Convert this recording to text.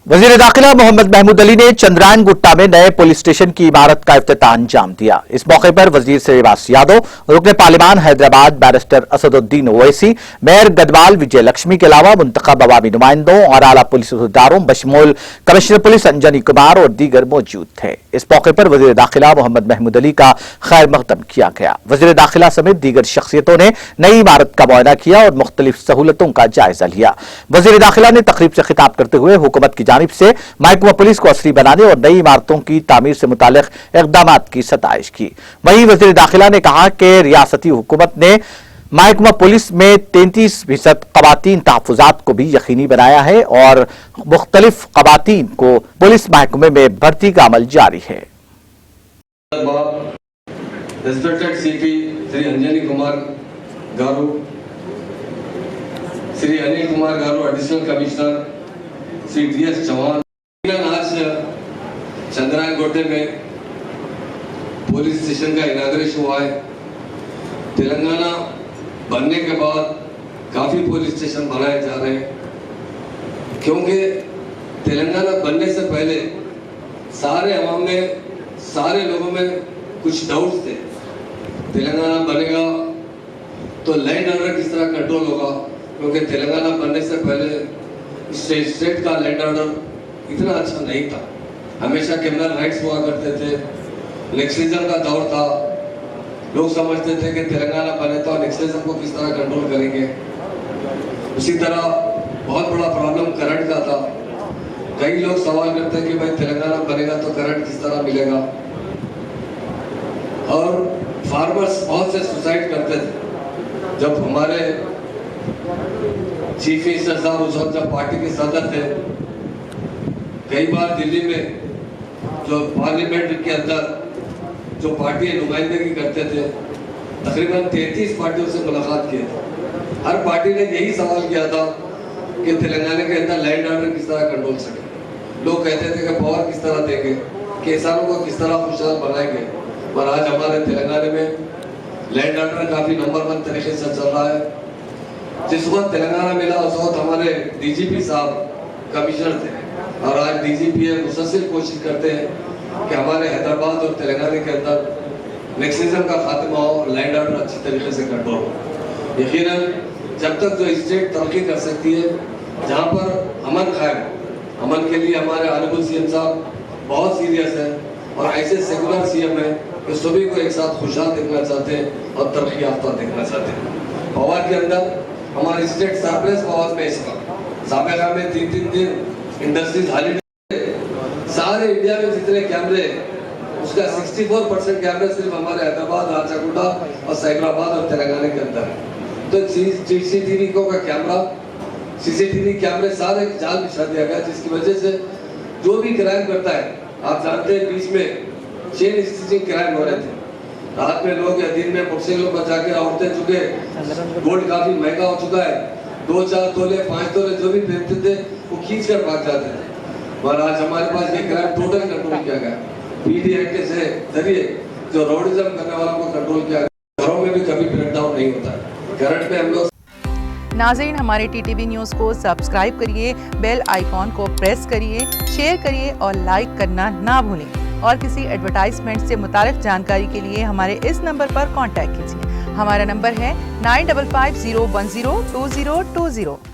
वजीर दाखिला मोहम्मद महमूद अली ने चंद्रायन गुट्टा में नए पुलिस स्टेशन की इमारत का इफ्तिताह अंजाम दिया। इस मौके पर वजीर श्रीनिवास यादव, रुकन पार्लिमान हैदराबाद बैरिस्टर असदुद्दीन ओवैसी, मेयर गदवाल विजय लक्ष्मी के अलावा मुंतखब अवामी नुमाइंदों और आला पुलिस अहदेदारों बशमूल कमिश्नर पुलिस अंजनी कुमार और दीगर मौजूद थे। इस मौके पर वजीर दाखिला मोहम्मद महमूद अली का खैर मकदम किया गया। वजीर दाखिला समेत दीगर शख्सियतों ने नई इमारत का मुआयना किया और मुख्तलिफ सहूलतों का जायजा लिया। वजीर दाखिला ने तकरीब से खिताब करते हुए हुकूमत की जानिब से महकमा पुलिस को असली बनाने और नई इमारतों की तामीर से मुतालिक इक़दामात की सताइश की। वहीं वज़ीर दाखिला ने कहा कि रियासती हुकूमत ने महकमा पुलिस में 33% ख़वातीन तहफ़्फ़ुज़ात को भी यकीनी बनाया है और मुख्तलिफ ख़वातीन को पुलिस महकमे में भर्ती का अमल जारी है। Respected CP Shri Anjani Kumar garu, Shri Anil Kumar garu additional commissioner, Shri DS Chauhan, आज चंद्रायन गोटे में पुलिस स्टेशन का इनाग्रेशन हुआ है। तेलंगाना बनने के बाद काफी पुलिस स्टेशन बनाए जा रहे हैं, क्योंकि तेलंगाना बनने से पहले सारे अवाम में, सारे लोगों में कुछ डाउट्स थे। तेलंगाना बनेगा तो लैंड ऑर्डर किस तरह कंट्रोल होगा, क्योंकि तेलंगाना बनने से पहले स्टेट का लैंड ऑर्डर इतना अच्छा नहीं था। हमेशा क्रिमिनल राइट्स हुआ करते थे, नेक्सलिज्म का दौर था। लोग समझते थे कि तेलंगाना बने तो नेक्सलिज्म को किस तरह कंट्रोल करेंगे। उसी तरह बहुत बड़ा प्रॉब्लम करंट का था। कई लोग सवाल करते हैं कि भाई तेलंगाना बनेगा तो करंट किस तरह मिलेगा, और फार्मर्स बहुत से सुसाइड करते थे। जब हमारे चीफ मिनिस्टर साहब उस वक्त जब पार्टी के सदर थे, कई बार दिल्ली में जो पार्लियामेंट के अंदर जो पार्टी नुमाइंदगी करते थे, तकरीबन 33 पार्टियों से मुलाकात किए थे। हर पार्टी ने यही सवाल किया था कि तेलंगाना के अंदर लैंड ऑर्डर किस तरह कंट्रोल सके। लोग कहते थे कि पावर किस तरह देंगे, किसानों को किस तरह खुशहाल बनाएंगे। और आज हमारे तेलंगाना में लैंड ऑर्डर काफी नंबर 1 तरीके से चल रहा है। जिस वक्त तेलंगाना मिला उस वक्त हमारे DGP साहब कमिश्नर थे, और आज DGP मुसलसल कोशिश करते हैं कि हमारे हैदराबाद और तेलंगाना के अंदर नेक्सलिज्म का खात्मा हो, लैंड ऑर्डर अच्छी तरीके से कंट्रोल हो। यकीनन जब तक जो स्टेट तरक्की कर सकती है, जहाँ पर अमन कायम, अमन के लिए हमारे ऑनरेबल CM साहब बहुत सीरियस है, और ऐसे सेकुलर CM है कि सभी को एक साथ खुशहाल देखना चाहते हैं और तरक्की याफ्ता देखना चाहते हैं। पावर के अंदर हमारी स्टेट सरप्लस पावर में इसका साबिका में 3-3 दिन इंडस्ट्रीज हॉलीडे, सारे इंडिया में जितने कैमरे, उसका 64% कैमरे सिर्फ हमारे हैदराबाद, राचाकुंडा और सैबराबाद और तेलंगाना के अंदर है। तो CCTV का कैमरा, CCTV कैमरे सारे जाल बिछा दिया गया, जिसकी वजह से जो भी क्राइम करता है, आप जानते हैं बीच में चेन स्टिचिंग क्राइम हो रहे थे। रात में लोग या दिन में मोटरसाइकिल पर जाके औरतें, चुके गोल्ड काफी महंगा हो चुका है, 2-4 तोले 5 तोले जो भी पहनते थे वो खींच कर भाग जाते थे। और आज हमारे पास ये क्राइम टोटल कंट्रोल किया गया। PD एक्ट से जरिए जो रोडिज्म करने वालों को कंट्रोल किया गया। घरों में भी कभी ब्रेकडाउन नहीं होता है। करंट में हम लोग नाज़रीन, हमारे TTV न्यूज़ को सब्सक्राइब करिए, बेल आइकॉन को प्रेस करिए, शेयर करिए और लाइक करना ना भूलें। और किसी एडवर्टाइजमेंट से मुताल्लिक़ जानकारी के लिए हमारे इस नंबर पर कांटेक्ट कीजिए। हमारा नंबर है 9550102020।